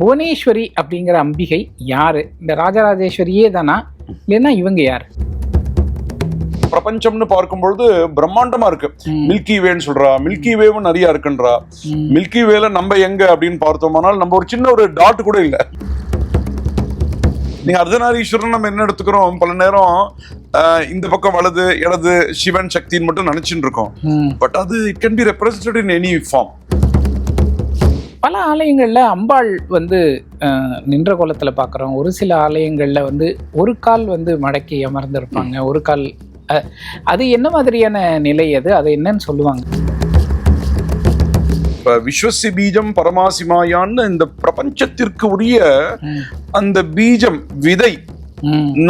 புவனேஸ்வரி அப்படிங்கிற அம்பிகை யாரு? இந்த ராஜராஜேஸ்வரியே தானா, இல்லைன்னா இவங்க யார்? பிரபஞ்சம்னு பார்க்கும்பொழுது பிரம்மாண்டமா இருக்கு. மில்கி வேன்னு சொல்றா, மில்கி வேவும் நிறைய இருக்குன்றா. மில்கி வேல நம்ம எங்க அப்படின்னு பார்த்தோம்னால் நம்ம ஒரு சின்ன ஒரு டாட் கூட இல்லை. நீங்க அர்த்தநாரீஸ்வரன் நம்ம என்ன எடுத்துக்கிறோம், பல நேரம் இந்த பக்கம் வலது இடது சிவன் சக்தின்னு மட்டும் நினைச்சுட்டு இருக்கோம். பட் அது it can be represented in any form. பல ஆலயங்கள்ல அம்பாள் நின்ற கோலத்துல பாக்குறோம். ஒரு சில ஆலயங்கள்ல ஒரு கால் மடக்கி அமர்ந்திருப்பாங்க, ஒரு கால். அது என்ன மாதிரியான நிலை? அது என்னன்னு சொல்லுவாங்க? விஸ்வசி பீஜம் பரமாசிமாயான்னு இந்த பிரபஞ்சத்திற்கு உரிய அந்த பீஜம் விதை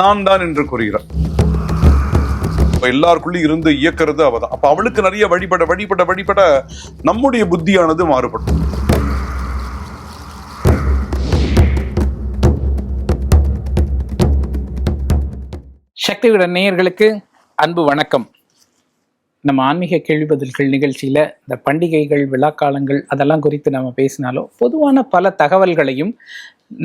நான் தான் என்று கூறுகிறார். எல்லாருக்குள்ளயும் இருந்து இயக்கிறது அவதான். அப்ப அவளுக்கு நிறைய வழிபட நம்முடைய புத்தியானது மாறுபடும். சக்தி விகடன் நேயர்களுக்கு அன்பு வணக்கம். நம்ம ஆன்மீக கேள்வி பதில்கள் நிகழ்ச்சியில் இந்த பண்டிகைகள், விழாக்காலங்கள் அதெல்லாம் குறித்து நம்ம பேசினாலும் பொதுவான பல தகவல்களையும்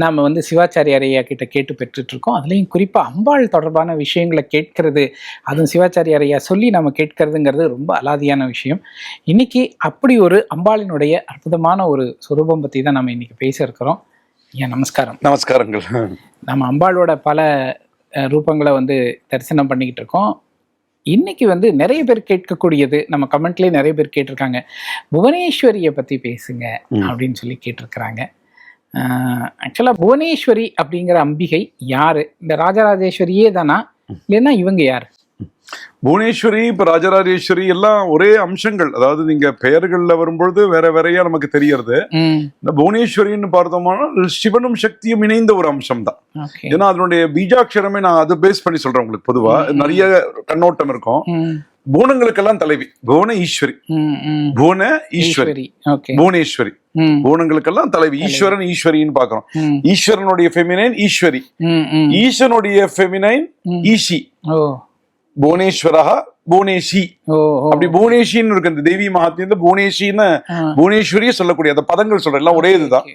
நாம் சிவாச்சாரியார் ஐயா கிட்ட கேட்டு பெற்றுட்ருக்கோம். அதுலேயும் குறிப்பாக அம்பாள் தொடர்பான விஷயங்களை கேட்கறது, அதுவும் சிவாச்சாரியார் ஐயா சொல்லி நம்ம கேட்கறதுங்கிறது ரொம்ப அலாதியான விஷயம். இன்னைக்கு அப்படி ஒரு அம்பாளினுடைய அற்புதமான ஒரு சுரூபம் பற்றி தான் நம்ம இன்னைக்கு பேச இருக்கிறோம். ஐயா நமஸ்காரம். நமஸ்காரங்கள். நம்ம அம்பாளோட பல ரூபங்களை தரிசனம் பண்ணிக்கிட்டு இருக்கோம். இன்னைக்கு நிறைய பேர் கேட்கக்கூடியது, நம்ம கமெண்ட்லேயே நிறைய பேர் கேட்டிருக்காங்க, புவனேஸ்வரியை பற்றி பேசுங்க அப்படின்னு சொல்லி கேட்டிருக்கிறாங்க. ஆக்சுவலாக புவனேஸ்வரி அப்படிங்கிற அம்பிகை யாரு? இந்த ராஜராஜேஸ்வரியே தானா, இல்லைன்னா இவங்க யார்? புவனேஸ்வரி, இப்ப ராஜராஜேஸ்வரி எல்லாம் ஒரே அம்சங்கள். அதாவது நீங்க பெயர்கள்ல வரும்பொழுது வேற வேறையா நமக்கு தெரியறது. இந்த புவனேஸ்வரின்னு பார்த்தோம்னா சிவனும் சக்தியும் இணைந்த ஒரு அம்சம் தான். ஏன்னா அதனுடைய பீஜாட்சரமே நான் அதை பேஸ் பண்ணி சொல்றேன். உங்களுக்கு பொதுவா நிறைய கண்ணோட்டம் இருக்கும். பூனங்களுக்கெல்லாம் தலைவி புவன ஈஸ்வரி, புவன ஈஸ்வரி, புவனேஸ்வரி. பூனங்களுக்கெல்லாம் தலைவி ஈஸ்வரன், ஈஸ்வரின்னு பாக்குறோம். ஈஸ்வரனுடைய ஃபெமினைன் ஈஸ்வரி, ஈஸ்வரனுடைய ஃபெமினைன் ஈஷி. புவனேஸ்வரா, புவனேஷி. அப்படி புவனேஷின்னு இருக்கு. இந்த தேவி மகாத்மியம் புவனேஷின்னு புவனேஸ்வரியே சொல்லக்கூடிய அந்த பதங்கள் சொல்ற எல்லாம் ஒரே இதுதான்.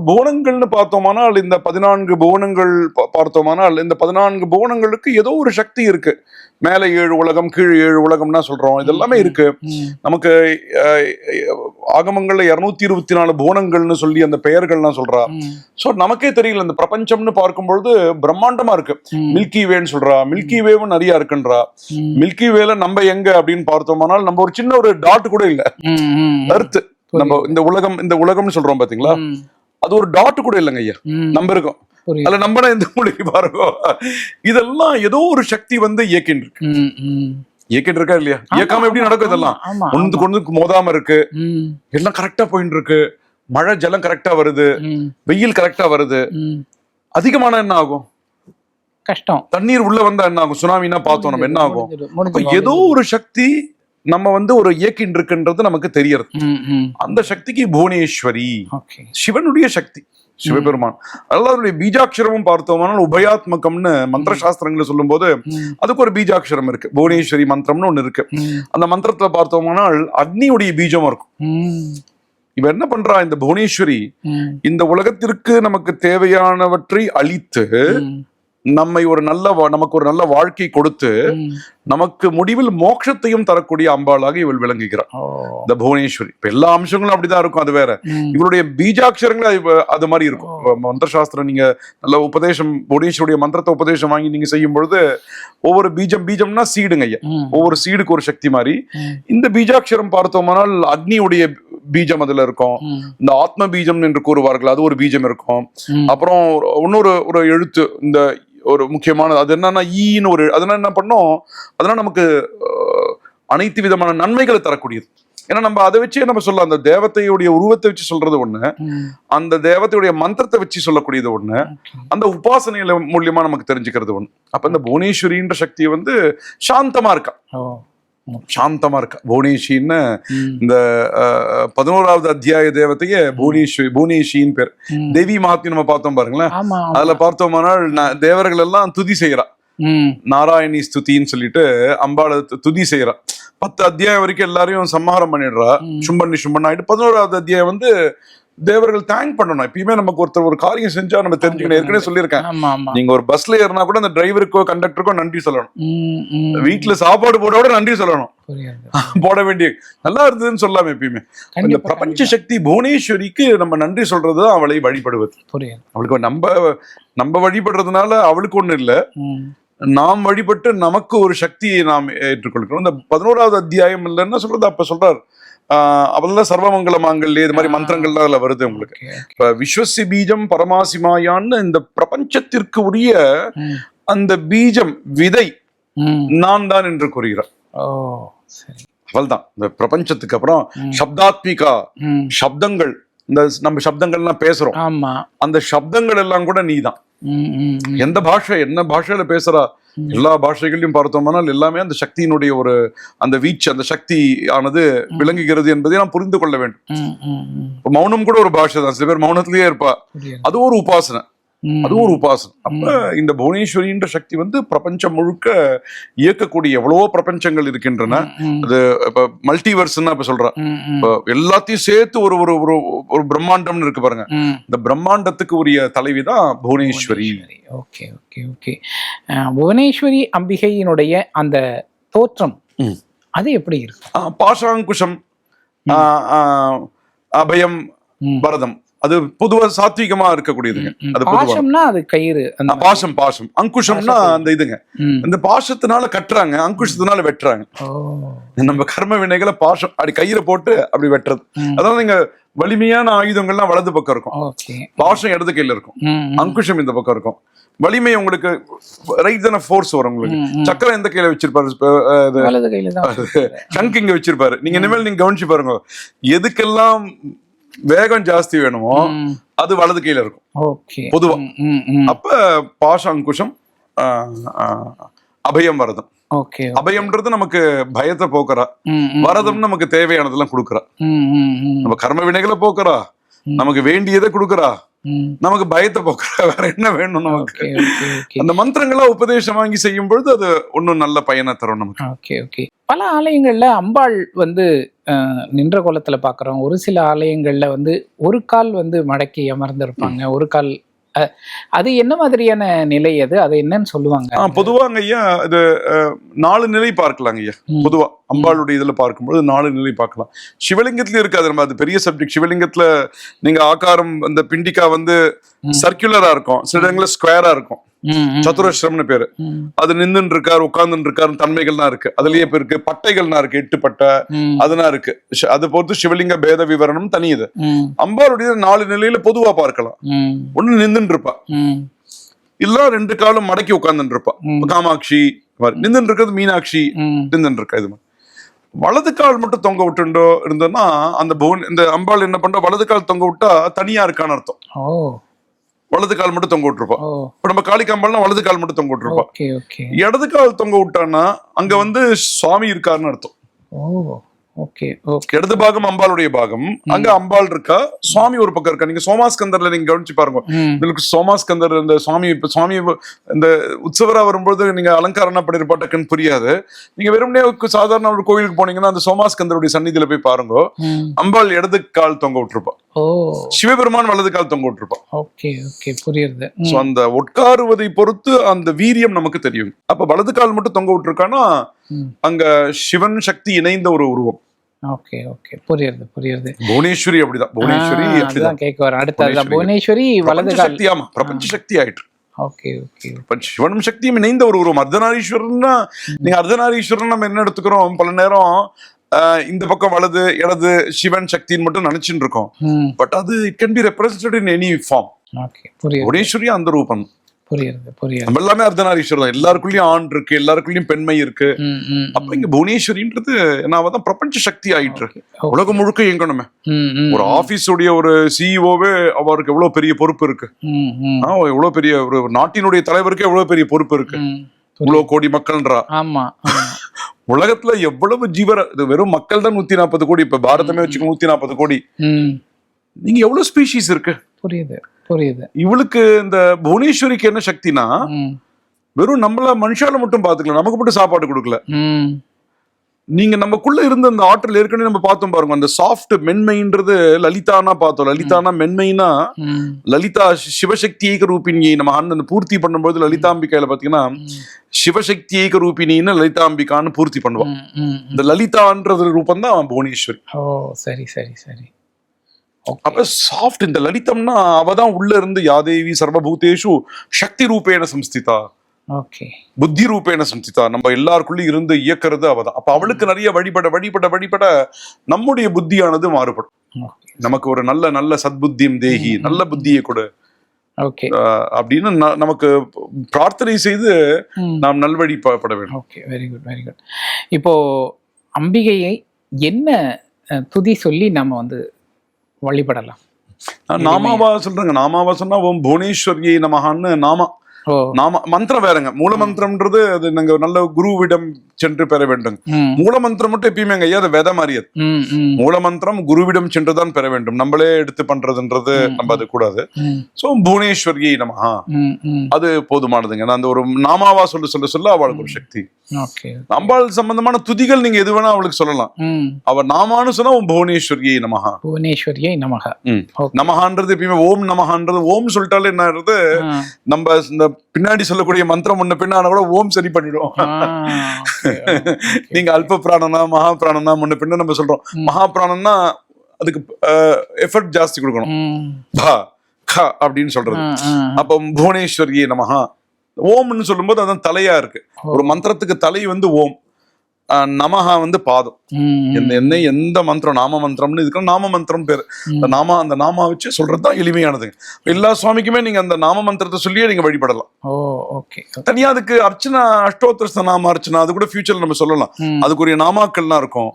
புவனங்கள்னு பார்த்தோமானால் இந்த 14 புவனங்கள் பார்த்தோமானால் இந்த 14 புவனங்களுக்கு ஏதோ ஒரு சக்தி இருக்கு. மேல 7 உலகம், கீழ் 7 உலகம்னா சொல்றோம். இதெல்லாமே இருக்கு. நமக்கு ஆகமங்கள்ல 224 புவனங்கள்னு சொல்லி அந்த பெயர்கள்லாம் சொல்றா. சோ நமக்கே தெரியல, இந்த பிரபஞ்சம்னு பார்க்கும்பொழுது பிரம்மாண்டமா இருக்கு. மில்கி வேன்னு சொல்றா, மில்கி வேவும் நிறைய இருக்குன்றா. மில்கி வேல நம்ம எங்க அப்படின்னு பார்த்தோம்னால் நம்ம ஒரு சின்ன ஒரு டாட் கூட இல்ல. அர்த் நம்ம இந்த உலகம்னு சொல்றோம் பாத்தீங்களா, அது ஒரு டாட் கூட இல்லைங்க ஐயா. நம்ம இருக்கோம் அதுல. நம்ம எந்த மொழி பாருங்க, இதெல்லாம் ஏதோ ஒரு சக்தி இயக்கின்னு இருக்கா இல்லையா? இயக்காம எப்படி நடக்கும்? இதெல்லாம் ஒன்றுக்கு ஒன்றுக்கு மோதாம இருக்கு. எல்லாம் கரெக்டா போயிட்டு இருக்கு. மழை ஜலம் கரெக்டா வருது, வெயில் கரெக்டா வருது. அதிகமான என்ன ஆகும்? கஷ்டம். தண்ணீர் உள்ள வந்தா என்ன ஆகும்? சுனாமினா பார்த்தோம் நம்ம என்ன ஆகும்? ஏதோ ஒரு சக்தி நம்ம ஒரு இயக்கின் இருக்குன்றது நமக்கு தெரியறது. அந்த சக்திக்கு புவனேஸ்வரி சிவனுடைய சக்தி, சிவபெருமான். அதனால அதனுடைய பீஜாட்சரமும் பார்த்தோம்னா உபயாத்மகம்னு மந்திர சாஸ்திரங்களை சொல்லும் போது அதுக்கு ஒரு பீஜாட்சரம் இருக்கு. புவனேஸ்வரி மந்திரம்னு ஒண்ணு இருக்கு. அந்த மந்திரத்துல பார்த்தோம்னா அக்னியுடைய பீஜம் இருக்கும். இவ என்ன பண்றா, இந்த புவனேஸ்வரி இந்த உலகத்திற்கு நமக்கு தேவையானவற்றை அளித்து நம்மை நமக்கு ஒரு நல்ல வாழ்க்கை கொடுத்து நமக்கு முடிவில் மோட்சத்தையும் தரக்கூடிய அம்பாளாக இவள் விளங்குகிறார், இந்த புவனேஸ்வரி. இப்ப எல்லா அம்சங்களும் அப்படிதான் இருக்கும். அது வேற, இவளுடைய பீஜாட்சரங்கள் அது மாதிரி இருக்கும். மந்திர சாஸ்திரம் நீங்க நல்ல உபதேசம், புவனேஸ்வரிய மந்திரத்தை உபதேசம் வாங்கி நீங்க செய்யும் பொழுது ஒவ்வொரு பீஜம்னா சீடுங்க ஐயா. ஒவ்வொரு சீடுக்கு ஒரு சக்தி மாதிரி. இந்த பீஜாட்சரம் பார்த்தோம்னால் அக்னியுடைய பீஜம் அதுல இருக்கும். இந்த ஆத்ம பீஜம் என்று கூறுவார்கள், அது ஒரு பீஜம் இருக்கும். அப்புறம் இன்னொரு எழுத்து, இந்த ஒரு முக்கியமானது, அது என்னன்னா ஈன்னு ஒரு, அதெல்லாம் என்ன பண்ணோம், அதெல்லாம் நமக்கு அனைத்து விதமான நன்மைகளை தரக்கூடியது. ஏன்னா நம்ம அதை வச்சே நம்ம சொல்லலாம். அந்த தேவத்தையுடைய உருவத்தை வச்சு சொல்றது ஒண்ணு, அந்த தேவத்தையுடைய மந்திரத்தை வச்சு சொல்லக்கூடியது ஒண்ணு, அந்த உபாசனையில மூலியமா நமக்கு தெரிஞ்சுக்கிறது ஒண்ணு. அப்ப இந்த புவனேஸ்வரின்ற சக்தியை சாந்தமா இருக்கா, சாந்தமா இருக்கா. புவனேஷின்னு இந்த 11வது அத்தியாய தேவத்தையே புவனேஷின்னு பேர். தேவி மகாத்மியம் நம்ம பார்த்தோம் பாருங்களேன். அதுல பார்த்தோம்னால் தேவர்கள் எல்லாம் துதி செய்யறா, நாராயணி ஸ்துதின்னு சொல்லிட்டு அம்பாளை துதி செய்யறா. 10 அத்தியாயம் வரைக்கும் எல்லாரையும் சம்ஹாரம் பண்ணிடுறா, சும்பண்ணி ஆயிட்டு 11வது அத்தியாயம் தேவர்கள் தேங்க் பண்ணணும். எப்பயுமே நமக்கு ஒருத்தர் ஒரு காரியம் செஞ்சா நம்ம தெரிஞ்சுக்கணும். ஏற்கனவே சொல்லியிருக்கேன், ஆமா ஆமா. நீங்க ஒரு பஸ்ல ஏறினா கூட அந்த டிரைவருக்கோ கண்டக்டருக்கோ நன்றி சொல்லணும். வீட்டுல சாப்பாடு போட கூட நன்றி சொல்லணும். போட வேண்டிய நல்லா இருந்ததுன்னு சொல்லாம எப்பயுமே. இந்த பிரபஞ்ச சக்தி புவனேஸ்வரிக்கு நம்ம நன்றி சொல்றதுதான் அவளை வழிபடுவது. அவளுக்கு நம்ம வழிபடுறதுனால அவளுக்கு ஒண்ணு இல்ல, நாம் வழிபட்டு நமக்கு ஒரு சக்தியை நாம் ஏற்றுக்கொள்கிறோம். இந்த 11வது அத்தியாயம் இல்லைன்னா சொல்றது அப்ப சொல்றாரு, அவெல்லாம் சர்வமங்கல மாங்கல்யே இது மாதிரி மந்திரங்கள்லாம் அதுல வருது உங்களுக்கு. இப்ப விஸ்வசி பீஜம் பரமாசிமாயான்னு இந்த பிரபஞ்சத்திற்கு உரிய அந்த பீஜம் விதை நான் தான் என்று கூறுகிறார். அவள் தான் இந்த பிரபஞ்சத்துக்கு. அப்புறம் சப்தாத்மிகா, சப்தங்கள், இந்த நம்ம சப்தங்கள்லாம் பேசுறோம், அந்த சப்தங்கள் எல்லாம் கூட நீதான். எந்த பாஷை என்ன பாஷையில பேசுறா, எல்லா பாஷைகளையும் பார்த்தோம்னால் எல்லாமே அந்த சக்தியினுடைய ஒரு அந்த வீச்சு, அந்த சக்தி ஆனது விளங்குகிறது என்பதை நாம் புரிந்து கொள்ள வேண்டும். மௌனம் கூட ஒரு பாஷை தான். சில பேர் மௌனத்திலேயே இருப்பா, அது ஒரு உபாசனை, அது ஒரு உபாசனை. அப்ப இந்த புவனேஸ்வரின்ற சக்தி வந்து பிரபஞ்சம் முழுக்க இயக்கக்கூடிய எவ்வளவோ பிரபஞ்சங்கள் இருக்கின்றன. அது இப்ப மல்டிவர்ஸ்ன்னு இப்ப சொல்றா, இப்ப எல்லாத்தையும் சேர்த்து ஒரு ஒரு ஒரு பிரம்மாண்டம்னு இருக்கு பாருங்க. இந்த பிரம்மாண்டத்துக்கு உரிய தலைவிதான் Bhuvaneshwari. Okay okay okay. Bhuvaneshwari அம்பிகையினுடைய அந்த தோற்றம் அது எப்படி இருக்கு? பாசாங்குஷம், அபயம், வரதம், அது பொதுவா சாத்விகமா இருக்கக்கூடியதுங்க. அது பாசம்னா அது கயிறு, பாசம். பாசம் அங்குஷம்னா அந்த இதுங்க. இந்த பாசத்தினால கட்டுறாங்க, அங்குஷத்தினால வெட்டுறாங்க. நம்ம கர்ம வினைகளை பாசம் அப்படி கயிறை போட்டு அப்படி வெட்டுறது. அதாவது நீங்க வலிமையான ஆயுதங்கள்லாம் வலது பக்கம் இருக்கும், பாசம் இடது கையில இருக்கும், அங்குஷம் இந்த பக்கம் இருக்கும். வலிமை உங்களுக்கு ரைட் தான ஃபோர்ஸ் வரும் உங்களுக்கு. சக்கரம் எந்த கையில வச்சிருப்பாரு? சங்கு இங்க வச்சிருப்பாரு. நீங்க இனிமேல் நீங்க கவனிச்சு பாருங்க, எதுக்கெல்லாம் வேகம் ஜாஸ்தி வேணுமோ அது வலது கையில இருக்கும் பொதுவா. அப்ப பாசாங்குஷம், அபயம், வரதம். அபயம்ன்றது நமக்கு பயத்தை போக்குறா, வரதம் நமக்கு தேவையானதெல்லாம் கொடுக்குறா. நம்ம கர்ம வினைகளை போக்குறா, நமக்கு வேண்டியதை கொடுக்குறா, நமக்கு பயத்தை போக்குறா. வேற என்ன வேணும் நமக்கு? அந்த மந்திரங்களா உபதேசம் வாங்கி செய்யும் பொழுது அது ஒன்னும் நல்ல பயனை தரும் நமக்கு. பல ஆலயங்கள்ல அம்பாள் வந்து நின்ற கோலத்துல பாக்குறோம். ஒரு சில ஆலயங்கள்ல வந்து ஒரு கால் வந்து மடக்கி அமர்ந்திருப்பாங்க, ஒரு கால். அது என்ன மாதிரியான நிலை? அது என்னன்னு சொல்லுவாங்க? பொதுவாங்க ஐயா இது 4 நிலை பார்க்கலாங்க ஐயா. பொதுவா அம்பாளுடைய இதுல பார்க்கும்போது 4 நிலை பார்க்கலாம். சிவலிங்கத்திலயும் இருக்காது, நம்ம அது பெரிய சப்ஜெக்ட். சிவலிங்கத்துல நீங்க ஆகாரம், அந்த பிண்டிகா வந்து சர்க்குலரா இருக்கும், சில இடங்கள்ல ஸ்கொயரா இருக்கும், சதுரஸ்ரம்னு பேரு. அது நின்று இருக்காரு, உட்கார்ந்து இருக்காரு, தன்மைகள் தான் இருக்கு. அதுலயே இருக்கு பட்டைகள்னா இருக்கு, 8 பட்டை அதுதான் இருக்கு. அது பொறுத்து சிவலிங்க பேத விவரணம் தனியுது. அம்பாளுடைய 4 நிலையில பொதுவா பார்க்கலாம். ஒண்ணு நின்று இருப்பா, இல்ல 2 காலும் மடக்கி உட்கார்ந்து இருப்பா, காமாட்சி. நின்று இருக்கிறது மீனாட்சி, நின்று இருக்கா. இது வலது கால் மட்டும் தொங்க விட்டுண்டோ இருந்தோம்னா அந்த இந்த அம்பாள் என்ன பண்ற, வலது கால் தொங்க விட்டா தனியா இருக்கான்னு அர்த்தம். வலது கால் மட்டும் தொங்க விட்டுருப்போம். இப்ப நம்ம காளிகாம்பாள்னா வலது கால் மட்டும் தொங்க விட்டுருப்போம். இடது கால் தொங்க விட்டான்னா அங்க வந்து சுவாமி இருக்காருன்னு அர்த்தம். இடது பாகம் அம்பாளுடைய பாகம், அங்க அம்பாள் இருக்கா, சுவாமி ஒரு பக்கம் இருக்கா. நீங்க சோமாஸ்கந்தர்ல நீங்க கவனிச்சு பாருங்க, உங்களுக்கு சோமாஸ்கந்தர் இந்த சுவாமி இந்த உற்சவரா வரும்போது நீங்க அலங்காரம் பண்ணிருப்பா டக்குன்னு புரியாது. நீங்க வெறுமனே சாதாரண ஒரு கோயிலுக்கு போனீங்கன்னா அந்த சோமாஸ்கந்தருடைய சன்னிதியில போய் பாருங்க, அம்பாள் இடது கால் தொங்க விட்டுருப்பா, சிவபெருமான் வலது கால் தொங்க விட்டுருப்பா. அந்த உட்காருவதை பொறுத்து அந்த வீரியம் நமக்கு தெரியும். அப்ப வலது கால் மட்டும் தொங்க விட்டுருக்கான்னா அங்க சிவன் சக்தி இணைந்த ஒரு உருவம். புவனேஸ்வரி அப்படிதான். புவனேஸ்வரி அப்படிதான் கேட்க வர அடுத்த புவனேஸ்வரி வலது கால் சக்தி. ஆமா, பிரபஞ்ச சக்தி ஆயிட்டு. சிவனும் சக்தியும் இணைந்த ஒரு உருவம். அர்த்தநாரீஸ்வரன்னா நீங்க அர்த்தநாரீஸ்வரன் நம்ம என்ன எடுத்துக்கிறோம், பல நேரம் இந்த பக்கம் வலது இடது சிவன் சக்தின்னு மட்டும் நினைச்சுட்டு இருக்கோம். பட் அது it can be represented in any form. Bhuvaneshwari அந்த ரூபம். நம்ம எல்லாமே அர்த்தநாரீஸ்வரர் தான். எல்லாருக்குள்ளயும் ஆண் இருக்கு, எல்லாருக்குள்ளயும் பெண்மை இருக்கு. அப்ப இங்க புவனேஸ்வரின்றது என்னாவதான் பிரபஞ்ச சக்தி ஆயிட்டு இருக்கு. உலகம் முழுக்க இயங்கணுமே. ஒரு ஆபீஸுடைய ஒரு சிஇஓவே அவருக்கு எவ்வளவு பெரிய பொறுப்பு இருக்கு, எவ்வளவு பெரிய ஒரு நாட்டினுடைய தலைவருக்கு எவ்வளவு பெரிய பொறுப்பு இருக்கு. இவ்வளவு கோடி மக்கள்ன்றா. உலகத்துல எவ்வளவு ஜீவர, வெறும் மக்கள் தான் 140 கோடி. இப்ப பாரதமே வச்சுக்கோ 140 கோடி. நீங்க எவ்வளவு ஸ்பீஷீஸ் இருக்கு. புரியுது. இவளுக்கு இந்த புவனேஸ்வரிக்கு என்ன சக்தினா, வெறும் நம்மள மனுஷால மட்டும் பாத்துக்கல, நமக்கு மட்டும் சாப்பாடு கொடுக்கல. நீங்க நமக்குள்ள இருந்த அந்த ஆற்றல் ஏற்கனவே நம்ம பார்த்தோம் பாருங்க. அந்த சாஃப்ட் மென்மைன்றது லலிதானா பார்த்தோம். லலிதானா மென்மைனா லலிதா சிவசக்தி ஏக ரூபிணியை நம்ம அந்த பூர்த்தி பண்ணும்போது லலிதாம்பிகையில பாத்தீங்கன்னா சிவசக்தி ஏக ரூபிணின்னு லலிதாம்பிகான்னு பூர்த்தி பண்ணுவான். இந்த லலிதான்றது ரூபம் தான் புவனேஸ்வரி. ஓ சரி சரி சரி. அப்ப சாஃப்ட் இந்த லலிதம்னா அவதான் உள்ள இருந்து யாதேவி சர்வபூதேஷு சக்தி ரூபேன சம்ஸ்திதா, புத்தி ரூபேன சம்ஸ்திதா, நம்ம எல்லாருக்குள்ளயும் இருந்து இயக்கிறது அவதான். அப்ப அவளுக்கு நிறைய வழிபட வழிபட வழிபட நம்முடைய புத்தியானது மாறுபடும். நமக்கு ஒரு நல்ல நல்ல சத்புத்தியம் தேகி, நல்ல புத்தியை கொடு அப்படின்னு நமக்கு பிரார்த்தனை செய்து நாம் நல்வழிப்பட வேண்டும். Okay, very good very good. இப்போ அம்பிகையை என்ன துதி சொல்லி நம்ம வந்து வழிபடலாம்? நாமாவா சொல்றாங்க. நாமாவா சொன்னா ஓம் புவனேஸ்வரியை நமஹான்னு நாம மந்திரம் வேறங்க. மூல மந்திரம்ன்றது அது நாங்க நல்ல குருவிடம் சென்று பெற வேண்டும். மூல மந்திரம் மட்டும் எப்பயுமே ஐயா அது விதை மாதிரி. மூல மந்திரம் குருவிடம் சென்றுதான் பெற வேண்டும். நம்மளே எடுத்து பண்றதுன்றது நம்ம அது கூடாது. சோ புவனேஸ்வரியை நமஹா அது போதுமானதுங்க. அந்த ஒரு நாமாவா சொல்ல அவளுக்கு ஒரு சக்தி. அம்பாள் சம்பந்தமான துதிகள் நீங்க எது வேணா அவளுக்கு சொல்லலாம். அவர் நாமான்னு சொன்னா புவனேஸ்வரியை நமஹா, புவனேஸ்வரியை நமஹா. நமஹான்றது எப்பயுமே ஓம் நமஹான்றது ஓம் சொல்லிட்டாலே என்ன ஆகுது, நம்ம இந்த பின்னாடி சொல்லக்கூடிய மந்திரம் முன்ன பின்னான கூட ஓம் சரி பண்ணிடும். நீங்க அல்ப பிராணனா மகா பிராணனா முன்ன பின்ன நம்ம சொல்றோம். மகா பிராணம்னா அதுக்கு எஃபர்ட் ஜாஸ்தி கொடுக்கணும். பா கா அப்படின்னு சொல்றது. அப்ப புவனேஸ்வரியே நமஹா ஓம்னு சொல்லும்போது அதான் தலையா இருக்கு. ஒரு மந்திரத்துக்கு தலை வந்து ஓம், நமஹா வந்து பாதம். எந்த மந்திரம் நாம மந்திரம்னு இதுக்கு நாம மந்திரம் பேரு. அந்த நாமா வச்சு சொல்றதுதான் எளிமையானதுங்க. எல்லா சுவாமிக்குமே நீங்க அந்த நாம மந்திரத்தை சொல்லியே நீங்க வழிபடலாம். தனியா அதுக்கு அர்ச்சனா அஷ்டோத்திர நாம அர்ச்சனா அது கூட ஃபியூச்சர்ல நம்ம சொல்லலாம். அதுக்குரிய நாமாக்கள்லாம் இருக்கும்.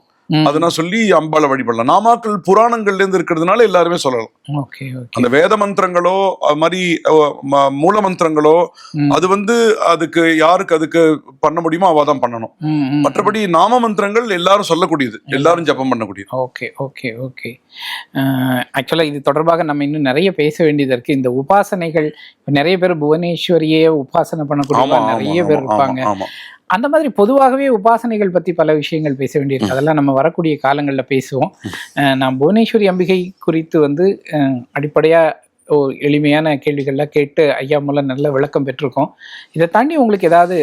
அதெல்லாம் சொல்லி அம்பாளை வழிபடலாம். நாமாக்கள் புராணங்கள்ல இருந்து இருக்கிறதுனால எல்லாருமே சொல்லலாம். அந்த வேத மந்திரங்களோ அது மாதிரி மூல மந்திரங்களோ அது வந்து அதுக்கு யாருக்கு அதுக்கு பண்ண முடியுமோ அவதான் பண்ணணும். மற்றபடி நாம மந்திரங்கள் எல்லாரும் சொல்லக்கூடியது, எல்லாரும் ஜபம் பண்ணக்கூடியது. Okay okay okay. ஆக்சுவலா இது தொடர்பாக நம்ம இன்னும் நிறைய பேச வேண்டியது இருக்கு. இந்த உபாசனைகள் நிறைய பேர் புவனேஸ்வரியே உபாசனை பண்ணக்கூடிய நிறைய பேர் இருப்பாங்க. அந்த மாதிரி பொதுவாகவே உபாசனைகள் பற்றி பல விஷயங்கள் பேச வேண்டியிருக்கு. அதெல்லாம் நம்ம வரக்கூடிய காலங்களில் பேசுவோம். நான் புவனேஸ்வரி அம்பிகை குறித்து வந்து அடிப்படையாக எளிமையான கேள்விகள்லாம் கேட்டு ஐயா மூலம் நல்ல விளக்கம் பெற்றிருக்கோம். இதை தாண்டி உங்களுக்கு ஏதாவது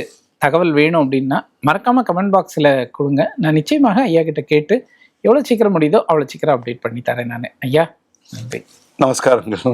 தகவல் வேணும் அப்படின்னா மறக்காமல் கமெண்ட் பாக்ஸில் கொடுங்க. நான் நிச்சயமாக ஐயா கிட்ட கேட்டு எவ்வளோ சீக்கிரம் முடியுதோ அவ்வளோ சீக்கிரம் அப்டேட் பண்ணி தரேன் நான். ஐயா நன்றி, நமஸ்காரங்கள்.